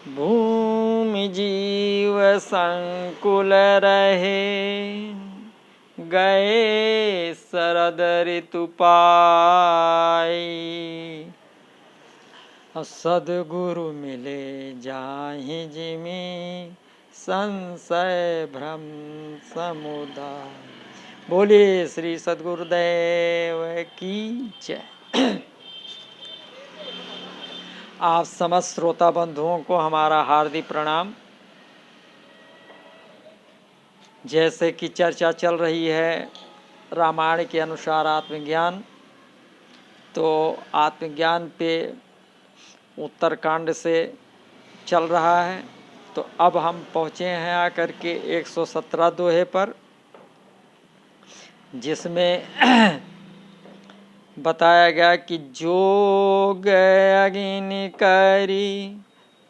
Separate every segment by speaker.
Speaker 1: भूमि जीव संकुल रहे, गए शरद ऋतु पाई। सद्गुरु मिले जाहि जिमि, संशय भ्रम समुदाय। बोलिए श्री सद्गुरुदेव की जय। आप समस्त श्रोता बंधुओं को हमारा हार्दिक प्रणाम। जैसे कि चर्चा चल रही है रामायण के अनुसार आत्मज्ञान, तो आत्मज्ञान पे उत्तरकांड से चल रहा है। तो अब हम पहुँचे हैं आकर के 117 दोहे पर, जिसमें बताया गया कि जोग अग्नि करी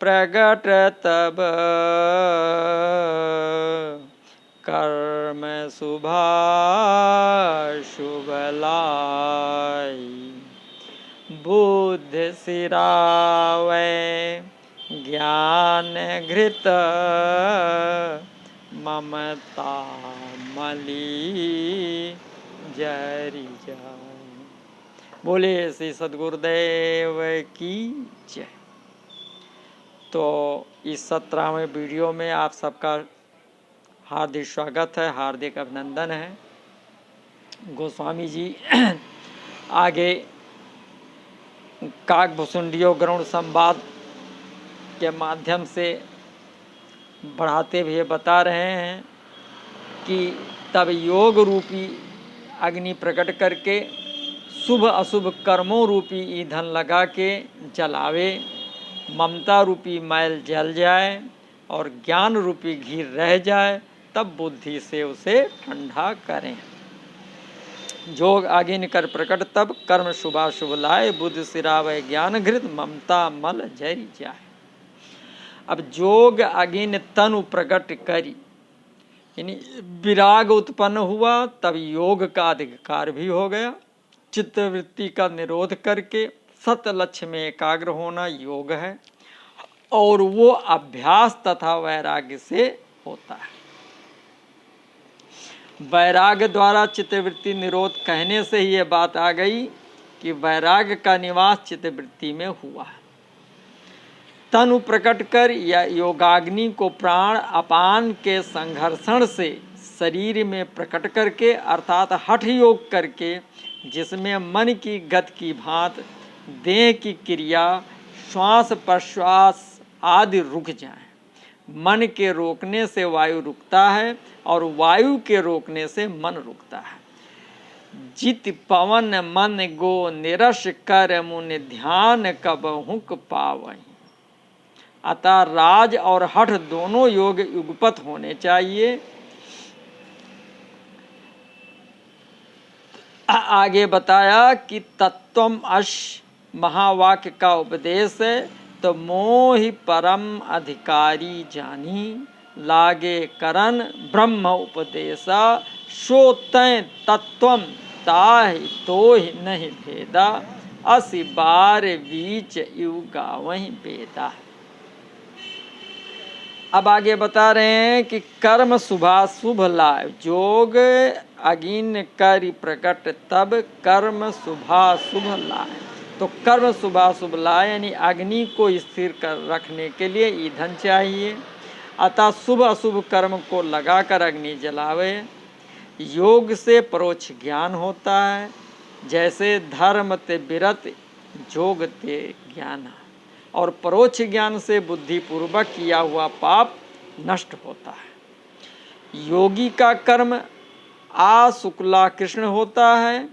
Speaker 1: प्रगट तब, कर्म शुभ लाई। बुद्ध सिरावै ज्ञान घृत, ममता मली जरी जाए। बोले श्री सद्गुरुदेव की जय। तो इस 17वें वीडियो में आप सबका हार्दिक स्वागत है, हार्दिक अभिनंदन है। गोस्वामी जी आगे काकभुसुंडियो गरुड़ संवाद के माध्यम से बढ़ाते हुए बता रहे हैं कि तब योग रूपी अग्नि प्रकट करके शुभ अशुभ कर्मों रूपी ईंधन लगा के जलावे, ममता रूपी मैल जल जाए और ज्ञान रूपी घी रह जाए, तब बुद्धि से उसे ठंडा करें। जोग अग्नि कर प्रकट तब, कर्म शुभाशुभ लाए। बुद्ध सिरावै ज्ञान घृत, ममता मल जरि जाए। अब जोग अग्नि तनु प्रकट करी, यानी विराग उत्पन्न हुआ, तब योग का अधिकार भी हो गया। चित्तवृत्ति का निरोध करके सत्य लक्ष्य में एकाग्र होना योग है, और वो अभ्यास तथा वैराग्य से होता है। वैराग्य द्वारा चित्तवृत्ति निरोध कहने से ही ये बात आ गई कि वैराग्य का निवास चित्तवृत्ति में हुआ है। तनु प्रकट कर या योगाग्नि को प्राण अपान के संघर्षण से शरीर में प्रकट करके, अर्थात हठ योग करके, जिसमें मन की गति की भांत देह की क्रिया श्वास प्रश्वास आदि रुक जाए। मन के रोकने से वायु रुकता है और वायु के रोकने से मन रुकता है। जित पवन मन गो निरस कर, मुन ध्यान कबहुक पावहीं। अतः राज और हठ दोनों योग युगपत होने चाहिए। आगे बताया कि तत्वम अश महावाक्य का उपदेश है, तो मोहि परम अधिकारी जानी, लागे करन ब्रह्म उपदेशा। सो तय तत्वम ताहि तोहि नहीं भेदा, असि बार बीच युगा वही बेदा। अब आगे बता रहे हैं कि कर्म शुभाशुभ लाए। जोग अग्नि करि प्रकट तब, कर्म शुभाशुभ लाए। तो कर्म शुभाशुभ लाए यानी अग्नि को स्थिर कर रखने के लिए ईंधन चाहिए। अतः शुभ अशुभ कर्म को लगाकर अग्नि जलावे। योग से परोक्ष ज्ञान होता है, जैसे धर्म ते विरत जोग ते ज्ञान, और परोक्ष ज्ञान से बुद्धि पूर्वक किया हुआ पाप नष्ट होता है। योगी का कर्म आ शुक्ला कृष्ण होता है,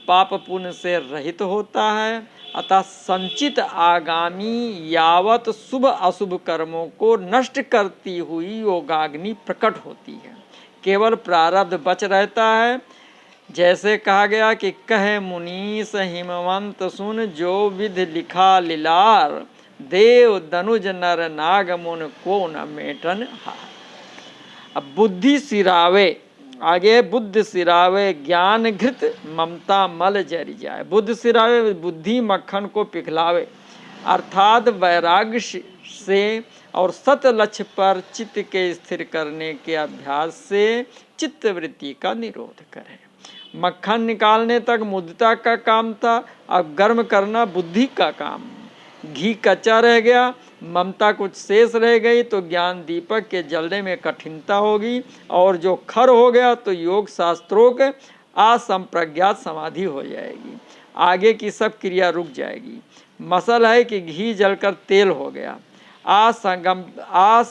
Speaker 1: पाप पुण्य से रहित होता है। अतः संचित आगामी यावत शुभ अशुभ कर्मों को नष्ट करती हुई योगाग्नि प्रकट होती है। केवल प्रारब्ध बच रहता है। जैसे कहा गया कि कहे मुनीस हिमवंत सुन, जो विधि लिखा लीलार, देव दनुज नर नाग मुन को न मेटन हार। अब बुद्धि सिरावे, आगे बुद्ध सिरावे ज्ञान घृत, ममता मल जरि जाए। बुद्ध सिरावे बुद्धि मक्खन को पिघलावे, अर्थात वैराग्य से और सत लक्ष्य पर चित्त के स्थिर करने के अभ्यास से चित्त वृत्ति का निरोध करें। मक्खन निकालने तक मुद्दता का काम था, अब गर्म करना बुद्धि का काम। घी कच्चा रह गया, ममता कुछ शेष रह गई तो ज्ञान दीपक के जलने में कठिनता होगी, और जो खर हो गया तो योग शास्त्रों असंप्रज्ञात समाधि हो जाएगी, आगे की सब क्रिया रुक जाएगी। मसल है कि घी जलकर तेल हो गया। असंप्रज्ञात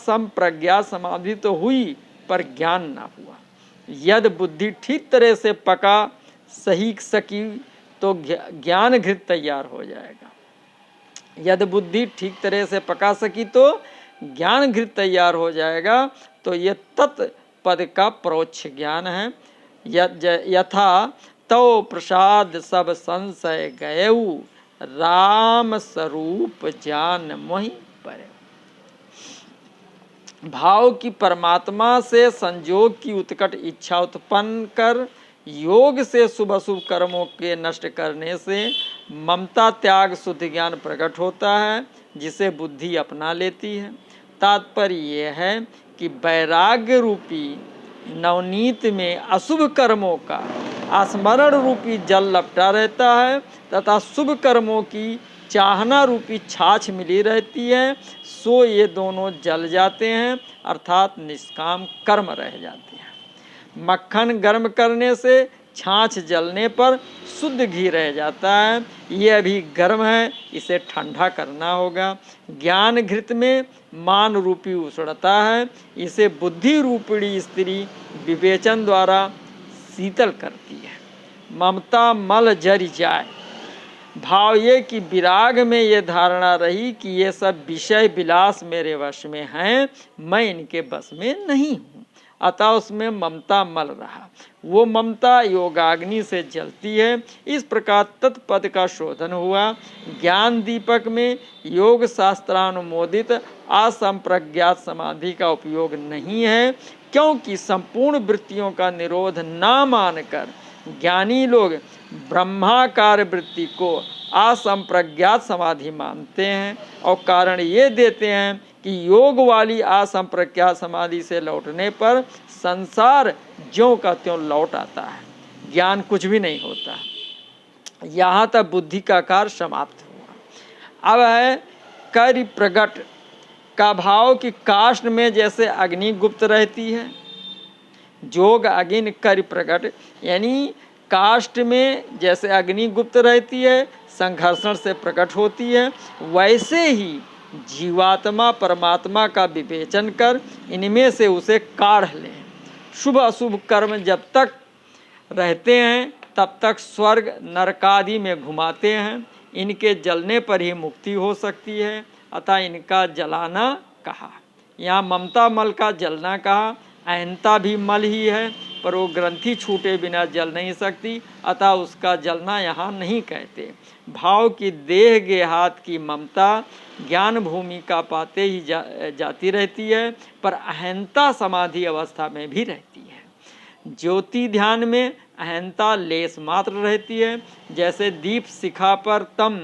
Speaker 1: समाधि तो हुई पर ज्ञान ना हुआ। यदि बुद्धि ठीक तरह से पका सही सकी तो ज्ञान घृत तैयार हो जाएगा। यदि बुद्धि ठीक तरह से पका सकी तो ज्ञान घृत तैयार हो जाएगा। तो ये तत्पद का परोक्ष ज्ञान है। यथा तो प्रसाद सब संशय गयऊ, राम स्वरूप जान मोहि परे। भाव की परमात्मा से संजोग की उत्कट इच्छा उत्पन्न कर योग से शुभ अशुभ कर्मों के नष्ट करने से ममता त्याग शुद्ध ज्ञान प्रकट होता है, जिसे बुद्धि अपना लेती है। तात्पर्य यह है कि वैराग्य रूपी नवनीत में अशुभ कर्मों का स्मरण रूपी जल लपटा रहता है तथा शुभ कर्मों की चाहना रूपी छाछ मिली रहती है, सो ये दोनों जल जाते हैं, अर्थात निष्काम कर्म रह जाते हैं। मक्खन गर्म करने से छाछ जलने पर शुद्ध घी रह जाता है, ये अभी गर्म है, इसे ठंडा करना होगा। ज्ञान घृत में मान रूपी उष्णता है, इसे बुद्धि रूपिणी स्त्री विवेचन द्वारा शीतल करती है। ममता मल जरि जाए। भाव ये कि विराग में ये धारणा रही कि ये सब विषय विलास मेरे वश में हैं, मैं इनके बस में नहीं हूँ, अतः उसमें ममता मल रहा। वो ममता योगाग्नि से जलती है। इस प्रकार तत्पद का शोधन हुआ। ज्ञान दीपक में योग शास्त्रानुमोदित असंप्रज्ञात समाधि का उपयोग नहीं है, क्योंकि संपूर्ण वृत्तियों का निरोध न मानकर ज्ञानी लोग ब्रह्माकार वृत्ति को असंप्रज्ञात समाधि मानते हैं, और कारण ये देते हैं कि योग वाली असंप्रज्ञात समाधि से लौटने पर संसार ज्यों का त्यों लौट आता है, ज्ञान कुछ भी नहीं होता। यहाँ तक बुद्धि का कार्य समाप्त हुआ। अब है कार्य प्रगट का भाव कि काष्ठ में जैसे अग्नि गुप्त रहती है, जोग अग्नि कार्य प्रगट, यानी काष्ठ में जैसे अग्नि गुप्त रहती है, संघर्षण से प्रकट होती है, वैसे ही जीवात्मा परमात्मा का विवेचन कर इनमें से उसे काढ़ लें। शुभ अशुभ कर्म जब तक रहते हैं तब तक स्वर्ग नरकादि में घुमाते हैं, इनके जलने पर ही मुक्ति हो सकती है, अतः इनका जलाना कहा। यहाँ ममता मल का जलना कहा। अहंता भी मल ही है, पर वो ग्रंथि छूटे बिना जल नहीं सकती, अतः उसका जलना यहाँ नहीं कहते। भाव की देह गेहात की ममता ज्ञान भूमि का पाते ही जाती रहती है, पर अहंता समाधि अवस्था में भी रहती है। ज्योति ध्यान में अहंता लेस मात्र रहती है, जैसे दीप शिखा पर तम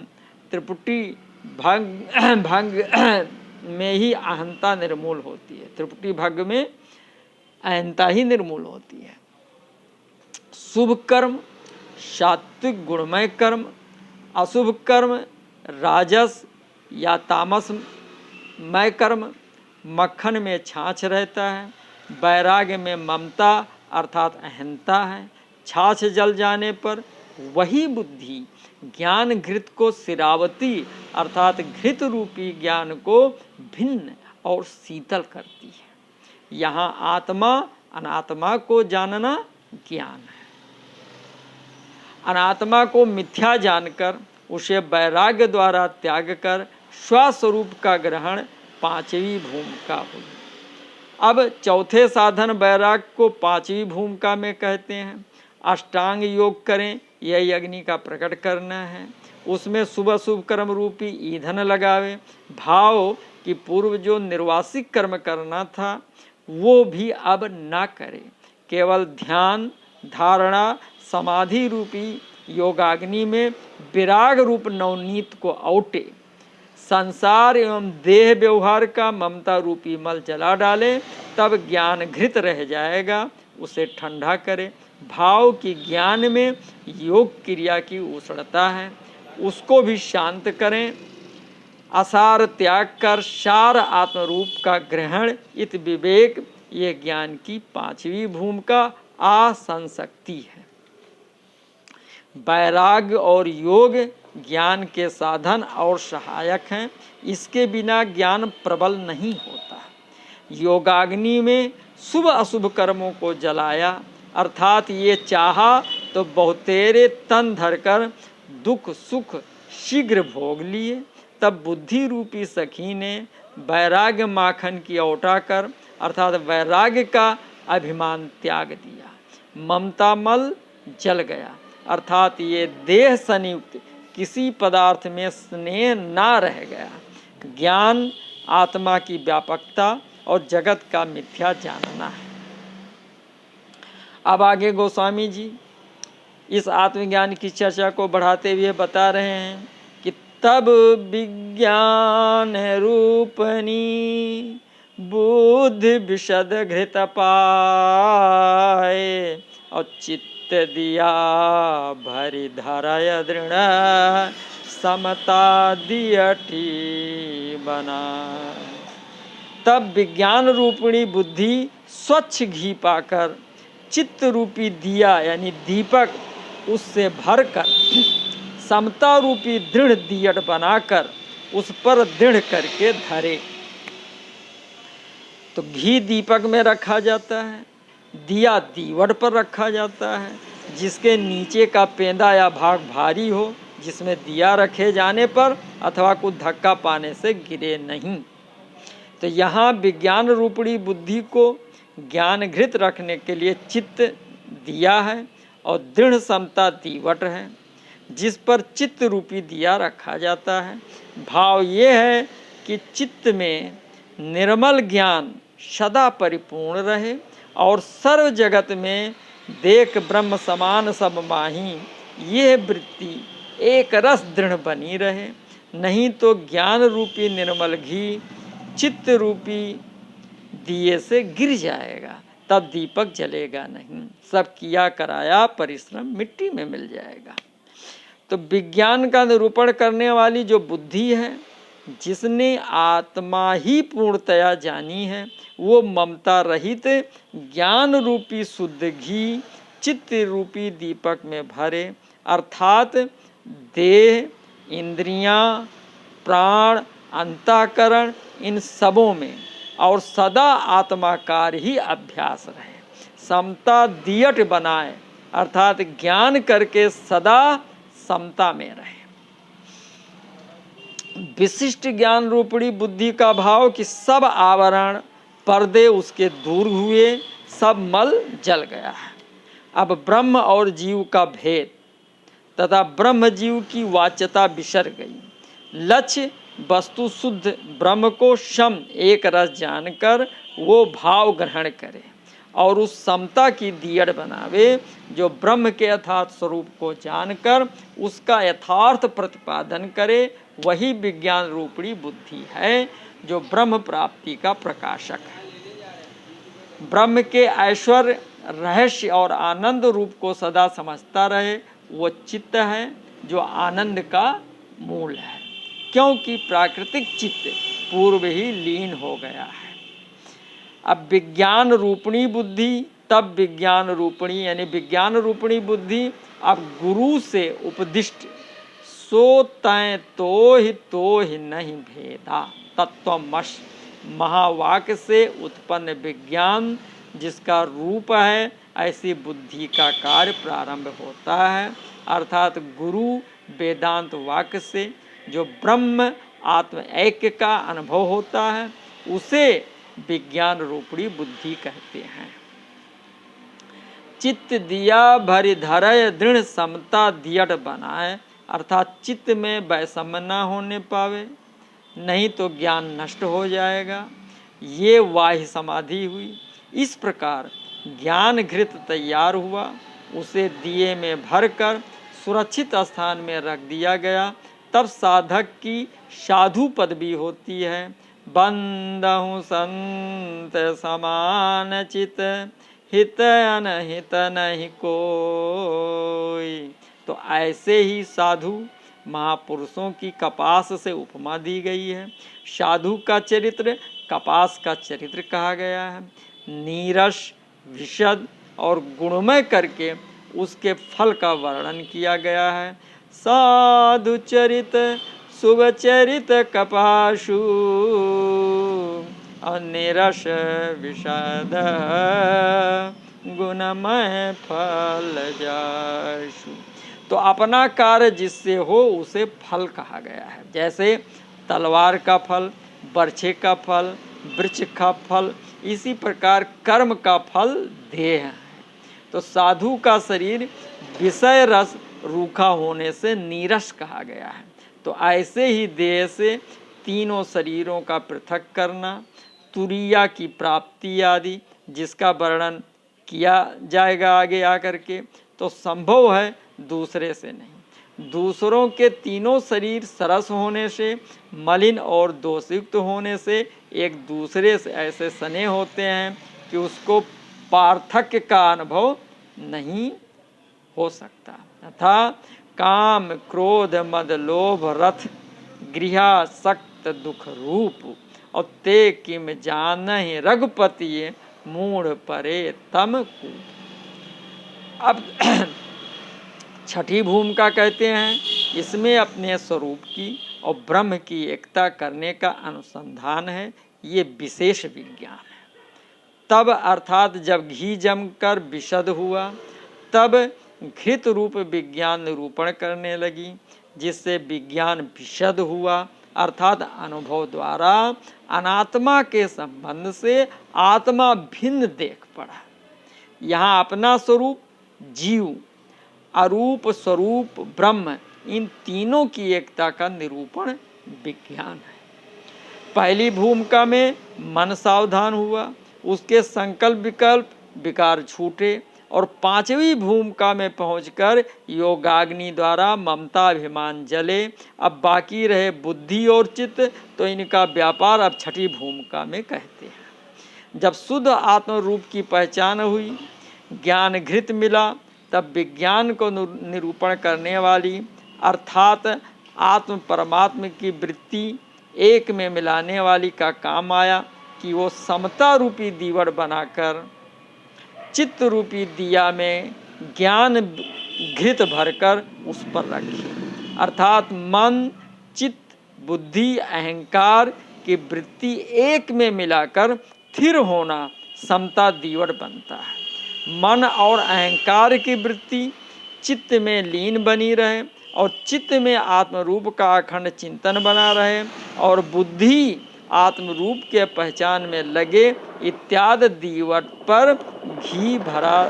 Speaker 1: त्रिपुटी भंग में ही अहंता निर्मूल होती है। त्रिपुटी भंग में अहंता ही निर्मूल होती है। शुभ कर्म सात्विक गुणमय कर्म, अशुभ कर्म राजस या तामसमय कर्म। मक्खन में छाछ रहता है, वैराग्य में ममता अर्थात अहंता है। छाछ जल जाने पर वही बुद्धि ज्ञान घृत को सिरावती अर्थात घृत रूपी ज्ञान को भिन्न और शीतल करती है। यहाँ आत्मा अनात्मा को जानना ज्ञान है। अनात्मा को मिथ्या जानकर उसे वैराग्य द्वारा त्याग कर स्वस्वरूप का ग्रहण पांचवी भूमिका हुई। अब चौथे साधन वैराग्य को पांचवी भूमिका में कहते हैं। अष्टांग योग करें, यही अग्नि का प्रकट करना है। उसमें शुभ शुभ कर्म रूपी ईंधन लगावे। भाव कि पूर्व जो निर्वासिक कर्म करना था वो भी अब ना करे, केवल ध्यान धारणा समाधि रूपी योगाग्नि में विराग रूप नवनीत को औटे। संसार एवं देह व्यवहार का ममता रूपी मल जला डाले, तब ज्ञान घृत रह जाएगा, उसे ठंडा करे। भाव की ज्ञान में योग क्रिया की उष्णता है, उसको भी शांत करें। असार त्याग कर सार आत्मरूप का ग्रहण, इत विवेक, ये ज्ञान की पांचवी भूमिका आसंशक्ति है। वैराग्य और योग ज्ञान के साधन और सहायक हैं, इसके बिना ज्ञान प्रबल नहीं होता। योगाग्नि में शुभ अशुभ कर्मों को जलाया, अर्थात ये चाहा तो बहुतेरे तन धरकर दुख सुख शीघ्र भोग लिए। तब बुद्धि रूपी सखी ने वैराग्य माखन की औटा कर, अर्थात वैराग्य का अभिमान त्याग दिया। ममता मल जल गया, अर्थात ये देह संयुक्त किसी पदार्थ में स्नेह ना रह गया। ज्ञान आत्मा की व्यापकता और जगत का मिथ्या जानना है। अब आगे गोस्वामी जी इस आत्मज्ञान की चर्चा को बढ़ाते हुए बता रहे हैं कि तब विज्ञान रूपनी बुद्धि विशद घृत पाए, और चित्त दिया भरी धरय दृढ़, समता दियठी बना। तब विज्ञान रूपिणी बुद्धि स्वच्छ घी पाकर चित्त रूपी दिया यानी दीपक उससे भरकर समता रूपी दृढ़ दियट बनाकर उस पर दृढ़ करके धरे। तो घी दीपक में रखा जाता है, दिया दीवट पर रखा जाता है, जिसके नीचे का पेंदा या भाग भारी हो, जिसमें दिया रखे जाने पर अथवा कुछ धक्का पाने से गिरे नहीं। तो यहाँ विज्ञान रूपणी बुद्धि को ज्ञान घृत रखने के लिए चित्त दिया है और दृढ़ समता दीवट है, जिस पर चित्त रूपी दिया रखा जाता है। भाव ये है कि चित्त में निर्मल ज्ञान सदा परिपूर्ण रहे और सर्व जगत में देख ब्रह्म समान सब माही, ये वृत्ति एक रस दृढ़ बनी रहे। नहीं तो ज्ञान रूपी निर्मल घी चित्त रूपी दिए से गिर जाएगा, तब दीपक जलेगा नहीं, सब किया कराया परिश्रम मिट्टी में मिल जाएगा। तो विज्ञान का निरूपण करने वाली जो बुद्धि है, जिसने आत्मा ही पूर्णतया जानी है, वो ममता रहित ज्ञान रूपी शुद्ध घी चित्त रूपी दीपक में भरे, अर्थात देह इंद्रियां प्राण अंतःकरण इन सबों में और सदा आत्माकार ही अभ्यास रहे। समता दियट बनाए, अर्थात ज्ञान करके सदा समता में रहे। विशिष्ट ज्ञान रूपणी बुद्धि का भाव कि सब आवरण पर्दे उसके दूर हुए, सब मल जल गया है। अब ब्रह्म और जीव का भेद तथा ब्रह्म जीव की वाच्यता बिसर गई। लक्ष्य वस्तु शुद्ध ब्रह्म को सम एक रस जानकर वो भाव ग्रहण करे और उस समता की दियड़ बनावे, जो ब्रह्म के यथार्थ स्वरूप को जानकर उसका यथार्थ प्रतिपादन करे। वही विज्ञान रूपणी बुद्धि है, जो ब्रह्म प्राप्ति का प्रकाशक है। ब्रह्म के ऐश्वर्य रहस्य और आनंद रूप को सदा समझता रहे, वो चित्त है जो आनंद का मूल है, क्योंकि प्राकृतिक चित्त पूर्व ही लीन हो गया है। अब विज्ञान रूपणी बुद्धि, तब विज्ञान रूपणी यानी विज्ञान रूपणी बुद्धि अब गुरु से उपदिष्ट सो तय तो ही नहीं भेदा तत्वमश महावाक्य से उत्पन्न विज्ञान जिसका रूप है, ऐसी बुद्धि का कार्य प्रारंभ होता है। अर्थात गुरु वेदांत वाक्य से जो ब्रह्म आत्म ऐक्य का अनुभव होता है, उसे विज्ञान रूपणी बुद्धि कहते हैं। चित्त दिया भरी धरय दृढ़ समता दियट बनाए, अर्थात चित्त में वैषम्य न होने पावे, नहीं तो ज्ञान नष्ट हो जाएगा। ये वाह्य समाधि हुई। इस प्रकार ज्ञान घृत तैयार हुआ, उसे दिए में भरकर सुरक्षित स्थान में रख दिया गया। तब साधक की साधु पदवी होती है। बंदहु संत समान चित, हित अनहित नहीं कोई। तो ऐसे ही साधु महापुरुषों की कपास से उपमा दी गई है। साधु का चरित्र कपास का चरित्र कहा गया है। नीरस, विशद और गुणमय करके उसके फल का वर्णन किया गया है। साधु चरित शुभ चरित कपासु, और नीरस विशद गुणमय फल जासु। तो अपना कार्य जिससे हो उसे फल कहा गया है। जैसे तलवार का फल, बर्छे का फल, वृक्ष का फल, इसी प्रकार कर्म का फल देह है। तो साधु का शरीर विषय रस रूखा होने से नीरस कहा गया है। तो ऐसे ही देह से तीनों शरीरों का पृथक करना, तुरिया की प्राप्ति आदि जिसका वर्णन किया जाएगा आगे आकर के, तो संभव है दूसरे से नहीं। दूसरों के तीनों शरीर सरस होने से, मलिन और दोषयुक्त होने से एक दूसरे से ऐसे सने होते हैं कि उसको पार्थक्य का अनुभव नहीं हो सकता। तथा काम क्रोध मद लोभ रथ गृहा सक्त दुख रूप, और ते किम जानहि रघुपति मूढ़ परे तम कूप। अब छठी भूमिका कहते हैं, इसमें अपने स्वरूप की और ब्रह्म की एकता करने का अनुसंधान है। ये विशेष विज्ञान है। तब अर्थात जब घी जमकर विशद हुआ, तब घृत रूप विज्ञान निरूपण करने लगी, जिससे विज्ञान विशद हुआ। अर्थात अनुभव द्वारा अनात्मा के संबंध से आत्मा भिन्न देख पड़ा। यहाँ अपना स्वरूप जीव, अरूप स्वरूप ब्रह्म, इन तीनों की एकता का निरूपण विज्ञान है। पहली भूमिका में मन सावधान हुआ, उसके संकल्प विकल्प विकार छूटे, और पांचवी भूमिका में पहुंचकर योगाग्नि द्वारा ममता अभिमान जले। अब बाकी रहे बुद्धि और चित्त, तो इनका व्यापार अब छठी भूमिका में कहते हैं। जब शुद्ध आत्म रूप की पहचान हुई, ज्ञान घृत मिला, तब विज्ञान को निरूपण करने वाली अर्थात आत्म परमात्म की वृत्ति एक में मिलाने वाली का काम आया कि वो समता रूपी दीवट बनाकर चित्त रूपी दिया में ज्ञान घृत भरकर उस पर रखी। अर्थात मन, चित्त, बुद्धि, अहंकार की वृत्ति एक में मिलाकर स्थिर होना समता दीवट बनता है। मन और अहंकार की वृत्ति चित्त में लीन बनी रहे, और चित्त में आत्मरूप का अखंड चिंतन बना रहे, और बुद्धि आत्मरूप के पहचान में लगे इत्यादि दीवट पर घी भरा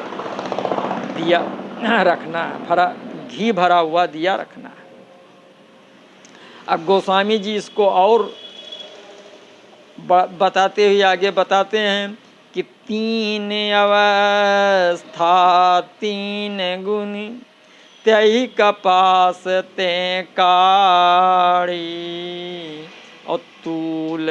Speaker 1: दिया रखना है, घी भरा हुआ दिया रखना है। अब गोस्वामी जी इसको और बताते हुए आगे बताते हैं कि तीन अवस्था तीन गुण त्यही कपास ते काढ़ी, और तूल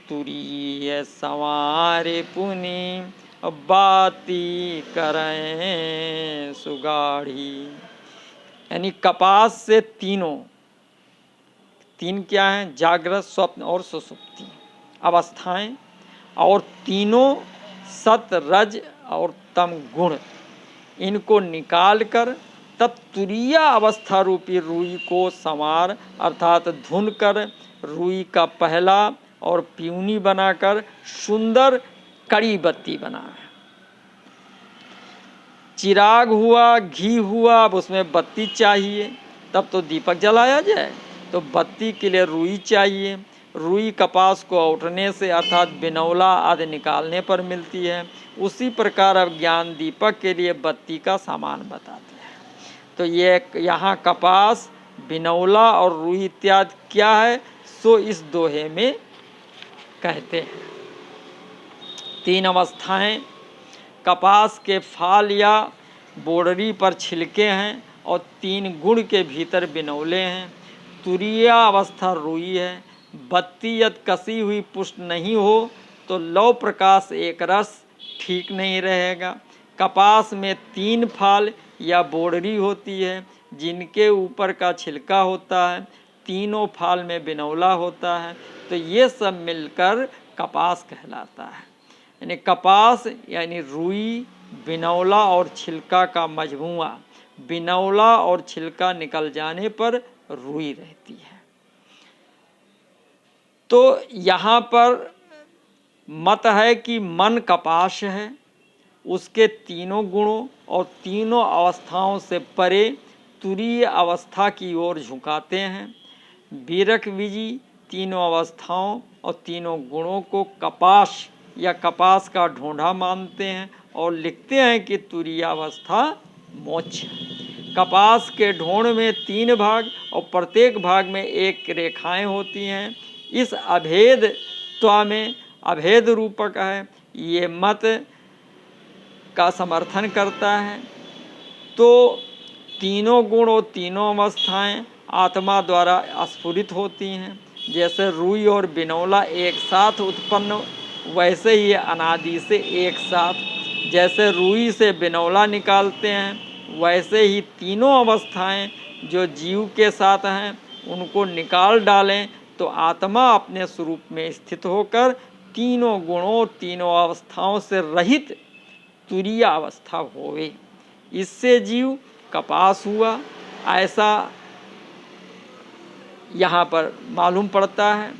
Speaker 1: तुरीय संवारे पुनि, और बाती करें सुगाढ़ी। यानी कपास से तीनों, तीन क्या हैं? जागृत, स्वप्न और सुषुप्ति अवस्थाएं, और तीनों सत, रज और तम गुण, इनको निकाल कर तब तुरीय अवस्था रूपी रुई को संवार अर्थात धुन कर रुई का पहला और प्यूनी बनाकर सुंदर कड़ी बत्ती बना। चिराग हुआ, घी हुआ, अब उसमें बत्ती चाहिए, तब तो दीपक जलाया जाए, तो बत्ती के लिए रुई चाहिए। रुई कपास को औटने से अर्थात बिनौला आदि निकालने पर मिलती है। उसी प्रकार अब ज्ञान दीपक के लिए बत्ती का सामान बताते हैं। तो ये यहाँ कपास, बिनौला और रुई इत्यादि क्या है, सो इस दोहे में कहते हैं। तीन अवस्थाएं, कपास के फाल या बोडरी पर छिलके हैं, और तीन गुण के भीतर बिनौले हैं। तुरीय अवस्था रुई है। बत्ती यदि कसी हुई पुष्ट नहीं हो तो लौ प्रकाश एक रस ठीक नहीं रहेगा। कपास में 3 फाल या बोड़री होती है जिनके ऊपर का छिलका होता है। तीनों फाल में बिनौला होता है। तो ये सब मिलकर कपास कहलाता है। यानी कपास यानी रुई, बिनौला और छिलका का मजमुआ। बिनौला और छिलका निकल जाने पर रुई रहती है। तो यहाँ पर मत है कि मन कपास है, उसके तीनों गुणों और तीनों अवस्थाओं से परे तुरीय अवस्था की ओर झुकाते हैं। बीरक विजी तीनों अवस्थाओं और तीनों गुणों को कपास या कपास का ढोंढा मानते हैं और लिखते हैं कि तुरीयावस्था मोक्ष है। कपास के ढोंढ में 3 भाग और प्रत्येक भाग में 1 रेखाएं होती हैं। इस अभेदत्व में अभेद रूपक है, ये मत का समर्थन करता है। तो तीनों गुण और तीनों अवस्थाएं आत्मा द्वारा स्फुरित होती हैं। जैसे रुई और बिनौला एक साथ उत्पन्न, वैसे ही अनादि से एक साथ। जैसे रुई से बिनौला निकालते हैं, वैसे ही तीनों अवस्थाएं जो जीव के साथ हैं उनको निकाल डालें तो आत्मा अपने स्वरूप में स्थित होकर तीनों गुणों तीनों अवस्थाओं से रहित तुरीय अवस्था होवे। इससे जीव कपास हुआ, ऐसा यहाँ पर मालूम पड़ता है।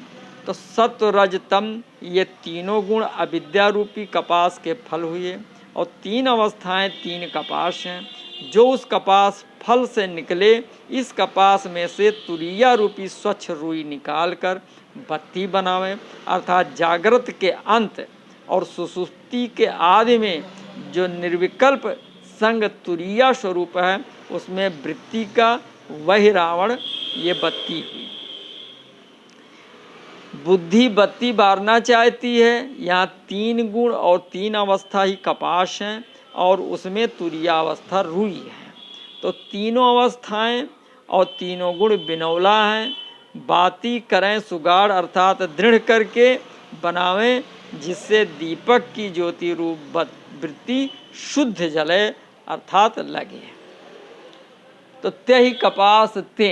Speaker 1: तो सत्व रज तम ये तीनों गुण अविद्या रूपी कपास के फल हुए और 3 अवस्थाएं 3 कपास हैं। जो उस कपास फल से निकले, इस कपास में से तुरीया रूपी स्वच्छ रुई निकालकर बत्ती बनावे, अर्थात जागृत के अंत और सुसुप्ति के आदि में जो निर्विकल्प संग तुरीया स्वरूप है, उसमें वृत्ति का वही रावण ये बत्ती हुई। बुद्धि बत्ती बारना चाहती है। यहाँ 3 गुण और 3 अवस्था ही कपास हैं और उसमें तुरीयावस्था रुई है। तो तीनों अवस्थाएं और तीनों गुण बिनौला हैं। बाती करें सुगाड़ अर्थात दृढ़ करके बनावें, जिससे दीपक की ज्योति रूप वृत्ति शुद्ध जले अर्थात लगे। तो ते ही कपास ते,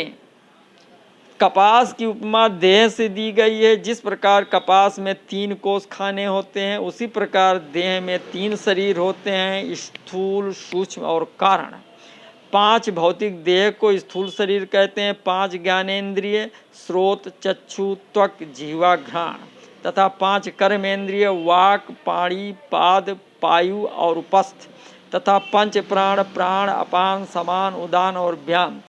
Speaker 1: कपास की उपमा देह से दी गई है। जिस प्रकार कपास में 3 कोष खाने होते हैं, उसी प्रकार देह में 3 शरीर होते हैं, स्थूल, सूक्ष्म और कारण। 5 भौतिक देह को स्थूल शरीर कहते हैं। 5 ज्ञानेंद्रिय स्रोत, चक्षु, त्वक, जिह्वा, घ्राण तथा 5 कर्मेंद्रिय वाक, पाणी, पाद, पायु और उपस्थ तथा 5 प्राण, प्राण, अपान, समान, उदान और व्यान